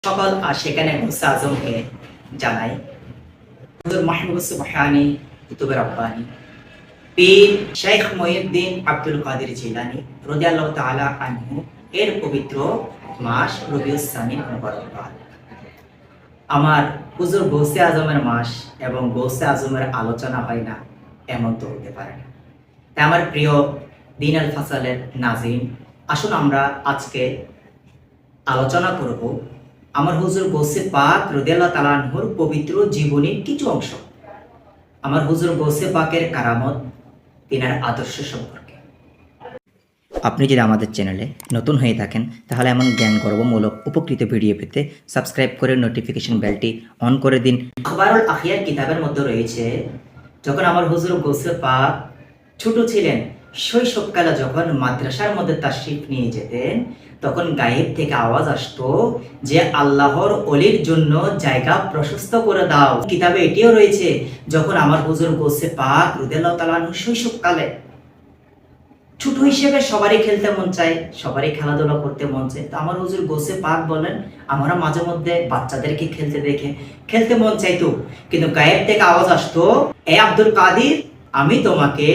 সকল সেখানে গৌসে আজমকে জানাই। হুজুর মাহবুব সুবহানী কুতুবে রব্বানী পীর শেখ মুহিউদ্দিন আব্দুল কাদের জিলানী রাদিয়াল্লাহু তাআলা আনহু এর পবিত্র মাস রবিউস সানি মুবারক মাস। আমার হুজুর গৌসে আজমের মাস এবং গৌসে আজমের আলোচনা হয় না, এমন তো হতে পারে না। তাই আমার প্রিয় দিন আল ফাসালের নাজিম, আসুন আমরা আজকে আলোচনা করব আমার হুজুর গৌসে পাক রাদিয়াল্লাহু তাআলা আনহুর পবিত্র জীবনীর কিছু অংশ, আমার হুজুর গৌসে পাকের কারামত, তিনার আদর্শ সম্পর্কে। আপনি যদি আমাদের চ্যানেলে নতুন হয়ে থাকেন তাহলে এমন জ্ঞান গর্বমূলক উপকৃত ভিডিও পেতে সাবস্ক্রাইব করে নোটিফিকেশন বেলটি অন করে দিন। আখবারুল আখিয়ার কিতাবের মধ্যে রয়েছে, যখন আমার হুজুর গৌসে পাক ছোট ছিলেন, শৈশবকালে যখন মাদ্রাসার মধ্যে তাশরিফ নিয়ে যেতেন, তখন গায়েব থেকে আওয়াজ আসতো যে আল্লাহর অলির জন্য জায়গা প্রশস্ত করে দাও। কিতাবে এটিও রয়েছে, যখন আমার হুজুর গৌসে পাক রাদিয়াল্লাহু তাআলা আনহু শৈশবকালে ছোট হিসেবে সবারই খেলতে মন চায়, সবারই খেলাধুলা করতে মন চায়, তো আমার হুজুর গৌসে পাক বলেন আমরা মাঝে মধ্যে বাচ্চাদেরকে খেলতে দেখে খেলতে মন চাইতো, কিন্তু গায়েব থেকে আওয়াজ আসতো, এ আব্দুল কাদির, আমি তোমাকে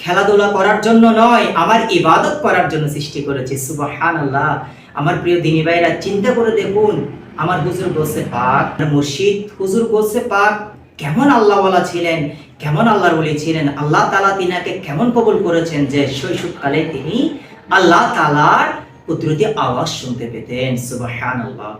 খেলাধুলা করার জন্য নয়, আমার ইবাদত করার জন্য সৃষ্টি করেছি। সুবহানাল্লাহ। আমার প্রিয় দিনী ভাইরা, চিন্তা করে দেখুন আমার হুজুর গৌসে পাক, মুর্শিদ হুজুর গৌসে পাক কেমন আল্লাহওয়ালা ছিলেন, কেমন আল্লাহর ওলি ছিলেন, আল্লাহ তাআলা তিনাকে কেমন কবুল করেছেন যে শৈশবকালে তিনি আল্লাহ তাআলার কুদরতি আওয়াজ শুনতে পেতেন। সুবহানাল্লাহ।